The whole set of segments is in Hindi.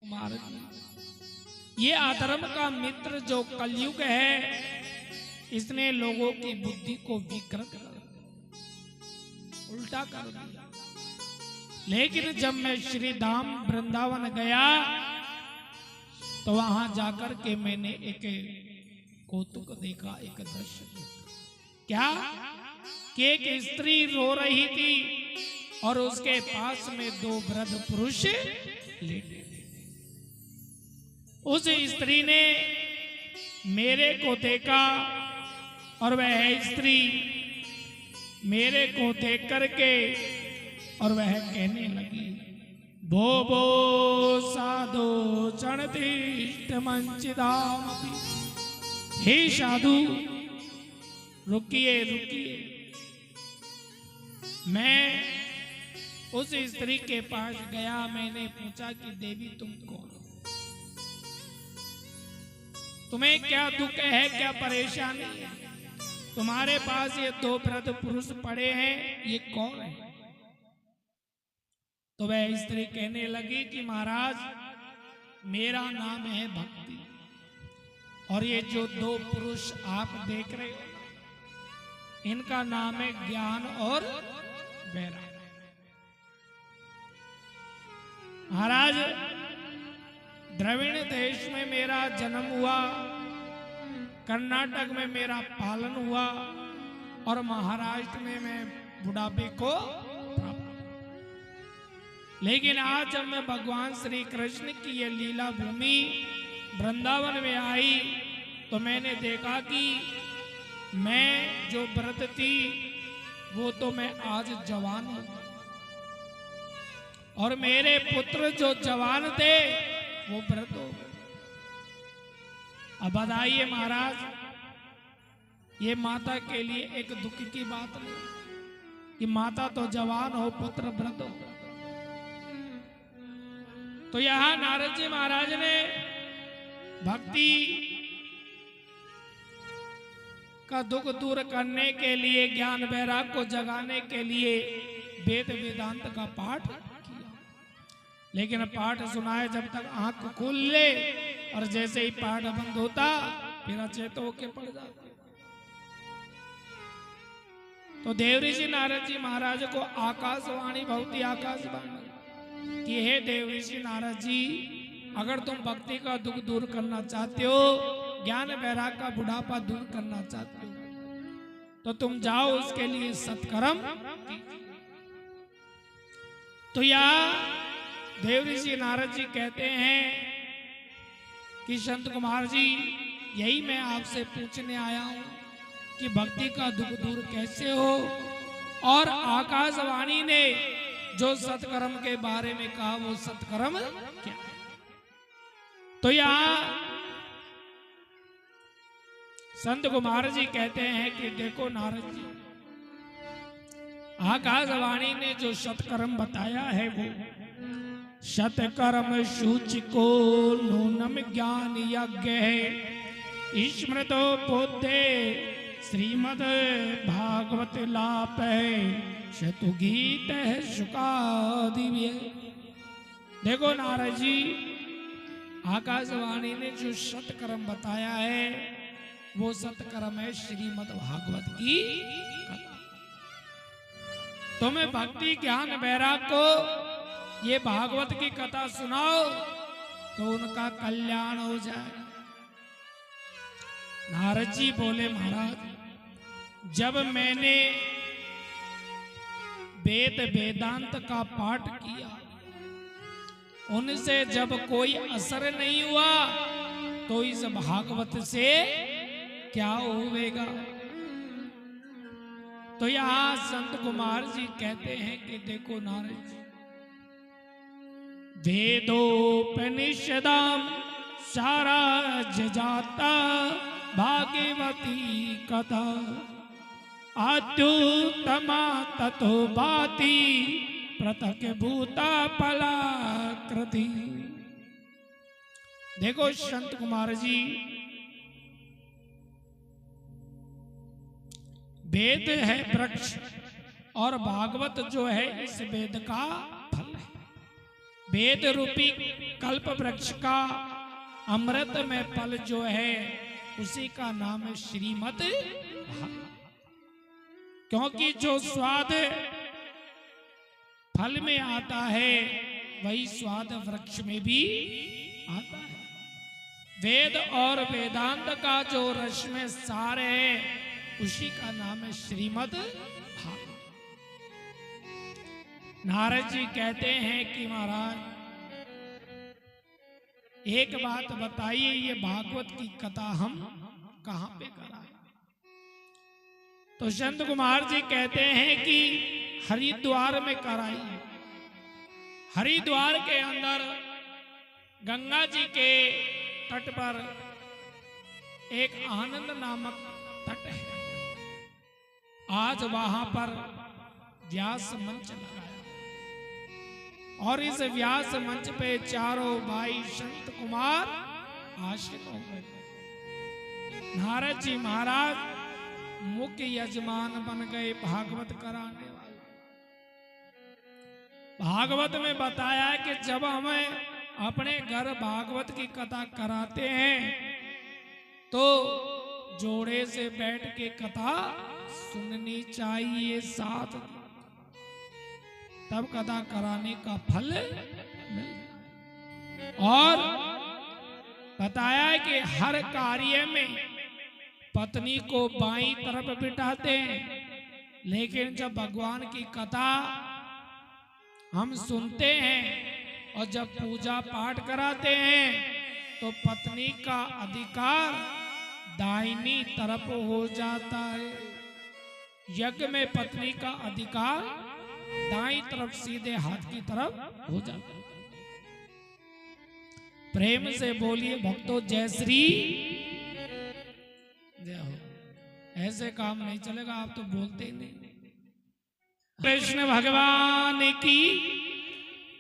महाराज ये अधर्म का मित्र जो कलयुग है, इसने लोगों की बुद्धि को विकृत कर दिया, उल्टा कर दिया। लेकिन जब मैं श्री धाम वृंदावन गया तो वहां जाकर के मैंने एक कौतुक देखा, एक दृश्य देखा। क्या कि एक स्त्री रो रही थी और उसके पास में दो वृद्ध पुरुष लेटे थे। उस स्त्री ने मेरे को देखा और वह स्त्री मेरे को देख करके और वह कहने लगी, भो भो साधु चणतिष्ठ मंचिदामपि। हे साधु रुकिए रुकिए। मैं उस स्त्री के पास गया, मैंने पूछा कि देवी तुम कौन हो, तुम्हें क्या दुख है, क्या परेशानी है, तुम्हारे पास ये दो वृद्ध पुरुष पड़े हैं, ये कौन है? तो वह स्त्री कहने लगी कि महाराज मेरा नाम है भक्ति और ये जो दो पुरुष आप देख रहे हो इनका नाम है ज्ञान और वैराग्य। महाराज द्रविड़ देश में मेरा जन्म हुआ, कर्नाटक में मेरा पालन हुआ और महाराष्ट्र में मैं बुढ़ापे को प्राप्त। लेकिन आज जब मैं भगवान श्री कृष्ण की ये लीला भूमि वृंदावन में आई तो मैंने देखा कि मैं जो व्रत थी वो तो मैं आज जवान हूं और मेरे पुत्र जो जवान थे वो व्रत हो गए। अब बताइए महाराज, ये माता के लिए एक दुख की बात नहीं कि माता तो जवान हो, पुत्र व्रत हो। तो यहां नारद जी महाराज ने भक्ति का दुख दूर करने के लिए, ज्ञान वैराग को जगाने के लिए वेद वेदांत का पाठ किया। लेकिन पाठ सुनाए जब तक आंख खोल ले और जैसे ही पाठ बंद होता फिर अचेत होके पड़ जाते। तो देव ऋषि नारद जी महाराज को आकाशवाणी, भक्ति आकाशवाणी कि हे देव ऋषि नारद जी, अगर तुम भक्ति का दुख दूर करना चाहते हो, ज्ञान वैराग का बुढ़ापा दूर करना चाहते हो, तो तुम जाओ उसके लिए सत्कर्म। तो यहाँ देव ऋषि नारद जी कहते हैं कि संत कुमार जी, यही मैं आपसे पूछने आया हूं कि भक्ति का दुख दूर कैसे हो, और आकाशवाणी ने जो सत्कर्म के बारे में कहा वो सत्कर्म क्या? तो यहाँ संत कुमार जी कहते हैं कि देखो नारद जी, आकाशवाणी ने जो सत्कर्म बताया है वो सत्कर्म सूचि को नूनम ज्ञान यज्ञ है, स्मृतो बोधे श्रीमद भागवत लाप है, शतु गीत है शुकादिव्य। देखो नारद जी, आकाशवाणी ने जो सत्कर्म बताया है वो सत्कर्म है श्रीमद भागवत की कथा। तुम्हें भक्ति ज्ञान वैराग को ये भागवत की कथा सुनाओ तो उनका कल्याण हो जाए। नारद जी बोले, महाराज जब मैंने वेद वेदांत का पाठ किया, उनसे जब कोई असर नहीं हुआ तो इस भागवत से क्या होगा? तो यहां संत कुमार जी कहते हैं कि देखो नारद जी, वेदोपनिषदाम सारा जाता भागवती कथा, अत्युत्तमा ततो भाति पृथक भूता फलाकृति। देखो संत कुमार जी, वेद है वृक्ष और भागवत जो है इस वेद का फल है। वेद रूपी कल्प वृक्ष का अमृत में फल जो है उसी का नाम है श्रीमद् भागवत। क्योंकि जो स्वाद फल में आता है वही स्वाद वृक्ष में भी आता है। वेद और वेदांत का जो रस में सार है उसी का नाम है श्रीमद् भागवत। नारद जी कहते हैं कि महाराज एक बात बताइए, ये भागवत की कथा हम कहां पे कराएं? तो संत कुमार जी कहते हैं कि हरिद्वार में कराइए। हरिद्वार के अंदर गंगा जी के तट पर एक आनंद नामक तट है। आज वहां पर व्यास मंच लगाया और इस व्यास मंच पे चारों भाई संत कुमार आश्रित हो गए। नारद जी महाराज मुख्य यजमान बन गए भागवत कराने वाले। भागवत में बताया है कि जब हमें अपने घर भागवत की कथा कराते हैं तो जोड़े से बैठ के कथा सुननी चाहिए साथ, तब कथा कराने का फल मिलता। और बताया है कि हर कार्य में पत्नी को बाईं तरफ बिठाते हैं, लेकिन जब भगवान की कथा हम सुनते हैं और जब पूजा पाठ कराते हैं तो पत्नी का अधिकार दाहिनी तरफ हो जाता है। यज्ञ में पत्नी का अधिकार दाईं तरफ सीधे हाथ की तरफ हो जाता है। प्रेम से बोलिए भक्तों जय श्री जय हो। ऐसे काम नहीं चलेगा, आप तो बोलते ही नहीं। कृष्ण भगवान की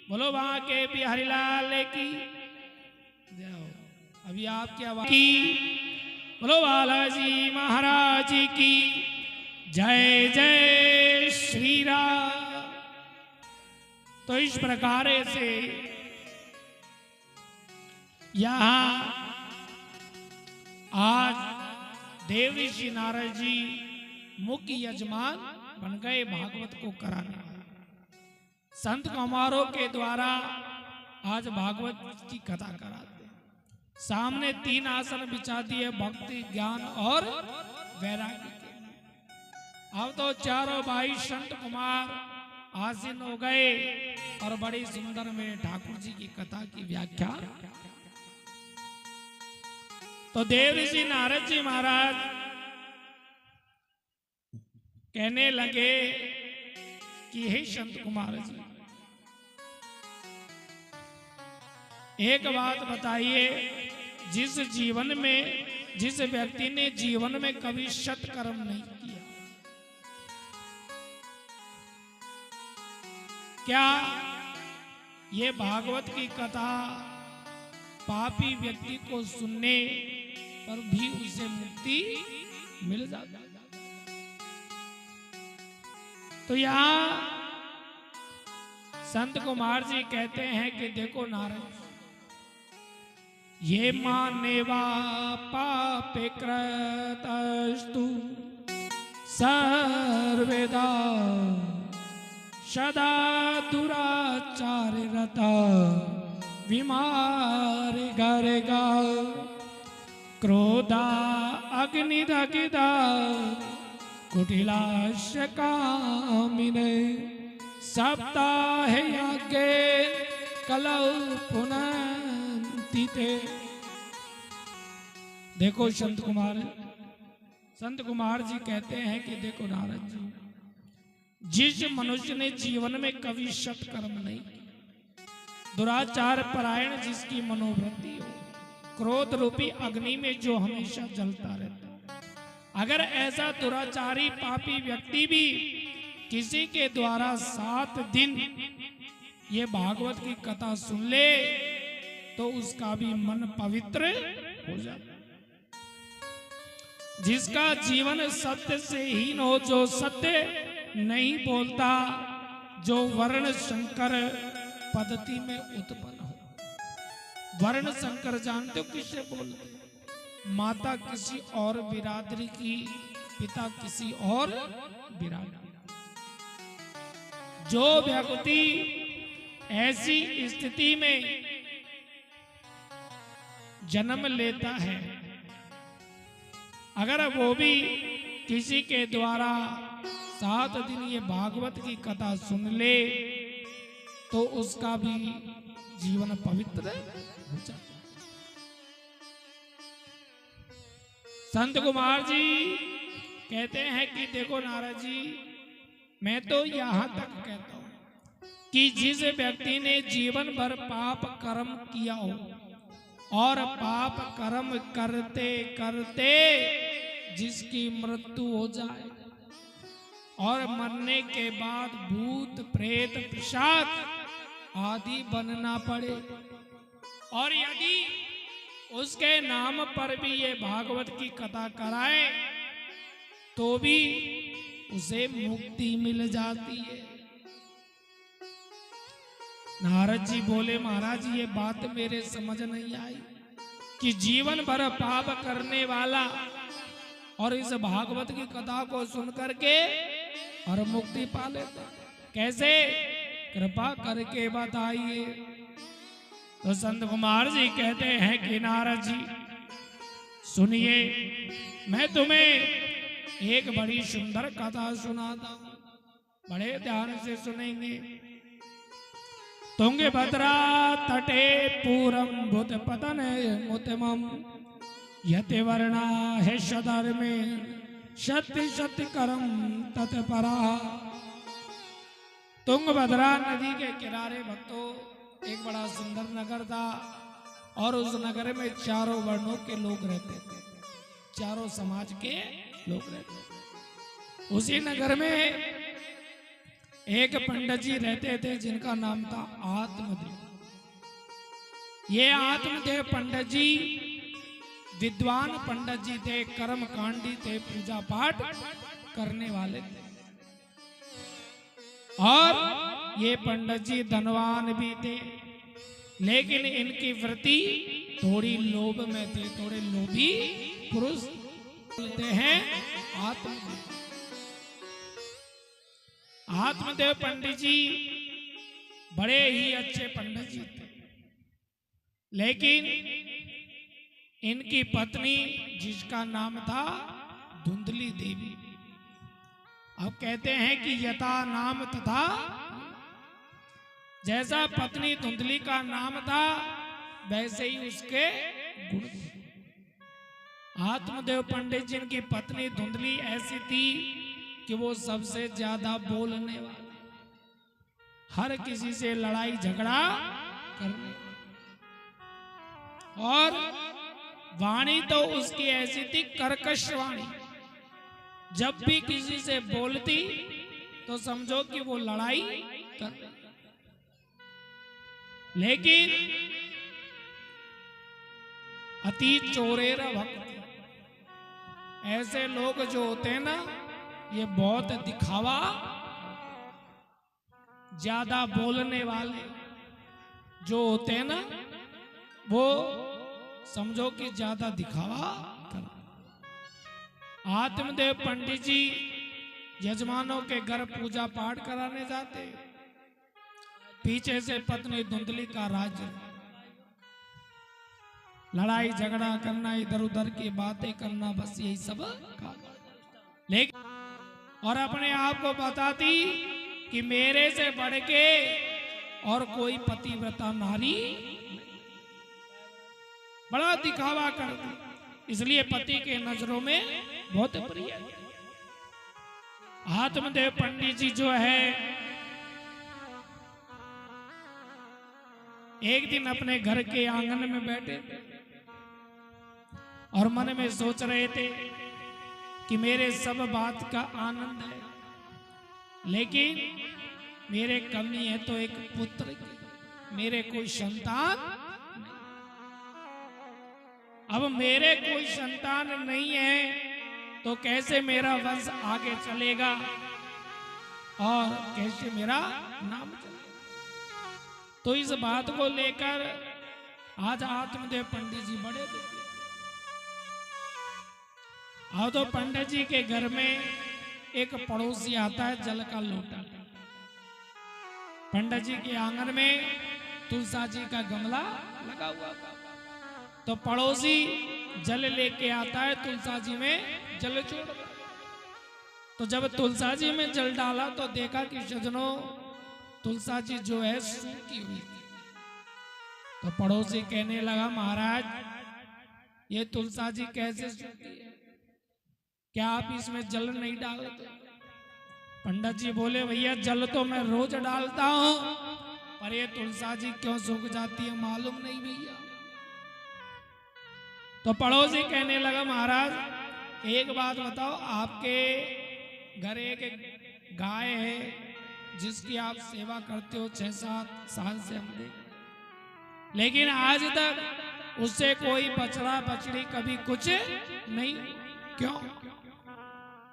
बोलो, वहां के बिहारी लाल की जय हो। अभी आपकी आवाज की बोलो, बालाजी महाराज की जय जय श्री राम। तो इस प्रकार से यहां आज देवऋषि नारद जी मुख्य यजमान बन गए भागवत को कराने वाले। संत कुमारों के द्वारा आज भागवत की कथा कराते हैं। सामने 3 आसन बिछा दिए भक्ति ज्ञान और वैराग्य के। अब तो चारों भाई संत कुमार आसीन हो गए और बड़ी सुंदर मेरे ठाकुर जी की कथा की व्याख्या। तो देवऋषि नारद जी महाराज कहने लगे कि हे संत कुमार जी, एक बात बताइए, जिस जीवन में जिस व्यक्ति ने जीवन में कभी सत्कर्म नहीं किया, क्या ये भागवत की कथा पापी व्यक्ति को सुनने पर भी उसे मुक्ति मिल जाती? तो यहां संत कुमार जी कहते हैं कि देखो नारद, ये मानेवा पापे कृतस्तु सर्वेदा सदा दुराचार रता विमार गरेगा क्रोधा अग्निदगिदा कुटिलास्य कामिने सप्ताह यज्ञे कलौ पुनन्तिते। देखो संत कुमार जी कहते हैं कि देखो नारद जी, जिस मनुष्य ने जीवन में कभी सत्कर्म नहीं, दुराचार परायण जिसकी मनोवृत्ति हो, क्रोध रूपी अग्नि में जो हमेशा जलता रहता, अगर ऐसा दुराचारी पापी व्यक्ति भी किसी के द्वारा 7 दिन ये भागवत की कथा सुन ले तो उसका भी मन पवित्र हो जाता। जिसका जीवन सत्य से हीन हो, जो सत्य नहीं बोलता, जो वर्ण संकर पद्धति में उत्पन्न हो। वर्ण संकर जानते हो किससे बोलते? माता किसी और बिरादरी की, पिता किसी और बिरादरी। जो व्यक्ति ऐसी स्थिति में जन्म लेता है, अगर वो भी किसी के द्वारा 7 दिन ये भागवत की कथा सुन ले तो उसका भी जीवन पवित्र हो जाता। संत कुमार जी कहते हैं कि देखो नारद जी, मैं तो यहां तक कहता हूं कि जिस व्यक्ति ने जीवन भर पाप कर्म किया हो और पाप कर्म करते करते जिसकी मृत्यु हो जाए और मरने के बाद भूत प्रेत पिशाच आदि बनना पड़े, और यदि उसके नाम पर भी ये भागवत की कथा कराए तो भी उसे मुक्ति मिल जाती है। नारद जी बोले, महाराज ये बात मेरे समझ नहीं आई कि जीवन भर पाप करने वाला और इस भागवत की कथा को सुन करके और मुक्ति पा लेता, कैसे? कृपा करके बताइए। तो संत कुमार जी कहते हैं कि नारद जी सुनिए, मैं तुम्हें एक बड़ी सुंदर कथा सुनाता हूं, बड़े ध्यान से सुनेंगे। तुंगभद्रा तटे पूरम भूत पतन मुतमम यति वर्णा है सधर्मे सत्य सत्य करम तत्परा। तुंगभद्रा नदी के किनारे भक्तों एक बड़ा सुंदर नगर था, और उस नगर में चारों वर्णों के लोग रहते थे, चारों समाज के लोग रहते थे। उसी नगर में एक पंडित जी रहते थे जिनका नाम था आत्मदेव। ये आत्मदेव पंडित जी विद्वान पंडित जी थे, कर्मकांडी थे, पूजा पाठ करने वाले थे, और ये पंडित जी धनवान भी थे, लेकिन इनकी वृत्ति थोड़ी लोभ में थे, थोड़े लोभी पुरुष बोलते हैं आत्मदेव। आत्मदेव पंडित जी बड़े ही अच्छे पंडित जी थे, लेकिन इनकी पत्नी जिसका नाम था धुंधली देवी, अब कहते हैं कि यथा नाम तथा, जैसा पत्नी धुंधली का नाम था वैसे ही उसके गुण थे। आत्मदेव पंडित जी की पत्नी धुंधली ऐसी थी कि वो सबसे ज्यादा बोलने वाली, हर किसी से लड़ाई झगड़ा करने, और वाणी तो उसकी ऐसी थी कर्कश वाणी, जब भी किसी से बोलती तो समझो कि वो लड़ाई कर। लेकिन अति चोरेरा भक्त, ऐसे लोग जो होते हैं ना, ये बहुत दिखावा, ज्यादा बोलने वाले जो होते हैं ना, वो समझो कि ज्यादा दिखावा कर। आत्मदेव पंडित जी यजमानों के घर पूजा पाठ कराने जाते, पीछे से पत्नी धुंधली का राज्य, लड़ाई झगड़ा करना, इधर उधर की बातें करना, बस यही सब काम। लेकिन और अपने आप को बताती कि मेरे से बढ़ के और कोई पतिव्रता नारी, बड़ा दिखावा करती, इसलिए पति के नजरों में बहुत प्रिय। आत्मदेव पंडित जी जो है एक दिन अपने घर के आंगन में बैठे और मन में सोच रहे थे कि मेरे सब बात का आनंद है, लेकिन मेरे कमी है तो एक पुत्र की, मेरे कोई संतान, अब मेरे कोई संतान नहीं है तो कैसे मेरा वंश आगे चलेगा और कैसे मेरा नाम चलेगा। तो इस बात को लेकर आज आत्मदेव पंडित जी बड़े दुखी। आओ तो पंडित जी के घर में एक पड़ोसी आता है जल का लोटा। पंडित जी के आंगन में तुलसा जी का गमला लगा हुआ था। तो पड़ोसी जल लेके आता है, तुलसा जी में जल छोड़। तो जब तुलसा जी में जल डाला तो देखा कि सजनों तुलसा जी जो है सूखी हुई थी। तो पड़ोसी कहने लगा महाराज ये तुलसा जी कैसे सूखी है, क्या आप इसमें जल नहीं डालते? पंडित जी बोले भैया जल तो मैं रोज डालता हूं, पर ये तुलसा जी क्यों सूख जाती है मालूम नहीं भैया। तो पड़ोसी कहने लगा महाराज एक बात बताओ, आपके घर एक गाय है जिसकी आप सेवा करते हो 6-7 साल से हम देख, लेकिन आज तक उससे कोई बछड़ा बछड़ी कभी कुछ नहीं, क्यों?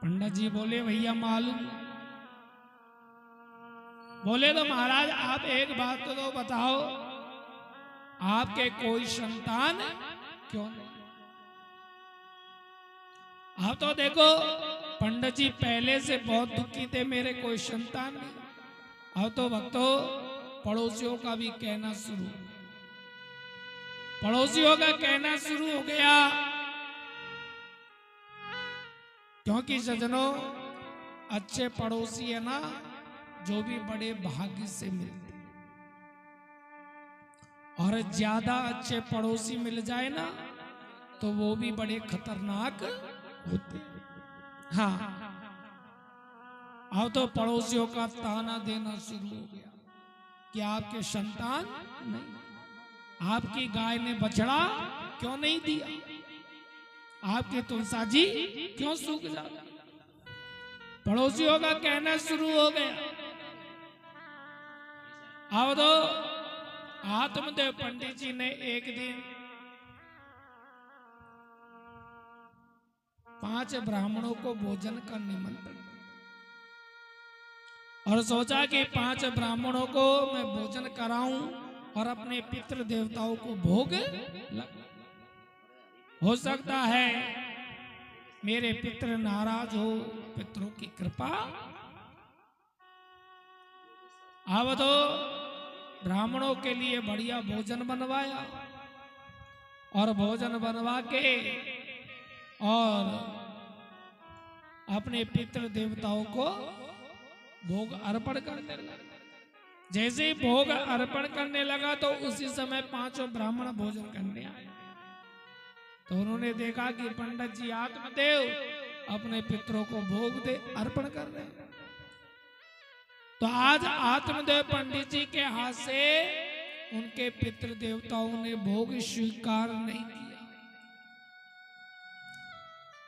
पंडित जी बोले भैया मालूम। बोले तो महाराज आप एक बात तो बताओ, आपके कोई संतान क्यों नहीं? आप तो देखो पंडित जी पहले से बहुत दुखी थे, मेरे कोई संतान नहीं। अब तो भक्तों पड़ोसियों का भी कहना शुरू, पड़ोसियों का कहना शुरू हो गया, क्योंकि सजनों अच्छे पड़ोसी है ना जो भी बड़े भाग्य से मिलते, और ज्यादा अच्छे पड़ोसी मिल जाए ना तो वो भी बड़े खतरनाक होते। हाँ अब तो पड़ोसियों का ताना देना शुरू हो गया कि आपके संतान नहीं, आपकी गाय ने बछड़ा क्यों नहीं दिया, आपके तुलसा जी क्यों सूख जाते। पड़ोसियों का कहना शुरू हो गया। अब तो आत्मदेव पंडित जी ने एक दिन 5 ब्राह्मणों को भोजन का निमंत्रण और सोचा कि 5 ब्राह्मणों को मैं भोजन कराऊं और अपने पितृ देवताओं को भोग हो सकता है मेरे पितृ नाराज हो, पितरों की कृपा। अब तो ब्राह्मणों के लिए बढ़िया भोजन बनवाया और भोजन बनवा के और अपने पितृ देवताओं को भोग अर्पण करने लगा। जैसे ही भोग अर्पण करने लगा तो उसी समय 5 ब्राह्मण भोजन करने आए। तो उन्होंने देखा कि पंडित जी आत्मदेव अपने पितरों को भोग दे अर्पण कर रहे हैं। तो आज आत्मदेव पंडित जी के हाथ से उनके पितृ देवताओं ने भोग स्वीकार नहीं किया।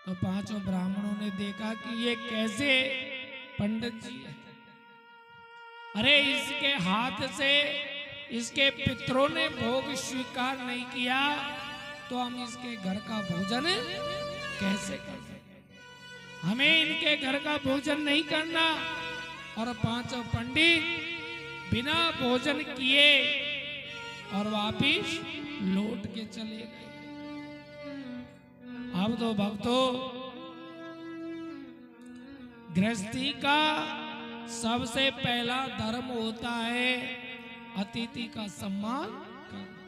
तो 5 ब्राह्मणों ने देखा कि ये कैसे पंडित जी है, अरे इसके हाथ से इसके पितरों ने भोग स्वीकार नहीं किया तो हम इसके घर का भोजन कैसे कर सकते, हमें इनके घर का भोजन नहीं करना। और 5 पंडित बिना भोजन किए और वापिस लौट के चले गए। अब तो भक्तों गृहस्थी का सबसे पहला धर्म होता है अतिथि का सम्मान करना।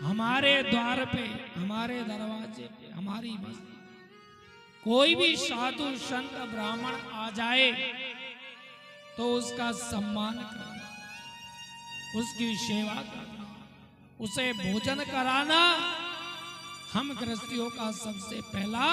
हमारे द्वार पे, हमारे दरवाजे पे, हमारी बस्ती कोई भी साधु संत ब्राह्मण आ जाए तो उसका सम्मान करना, उसकी सेवा करना, उसे भोजन कराना हम गृहस्थियों का सबसे पहला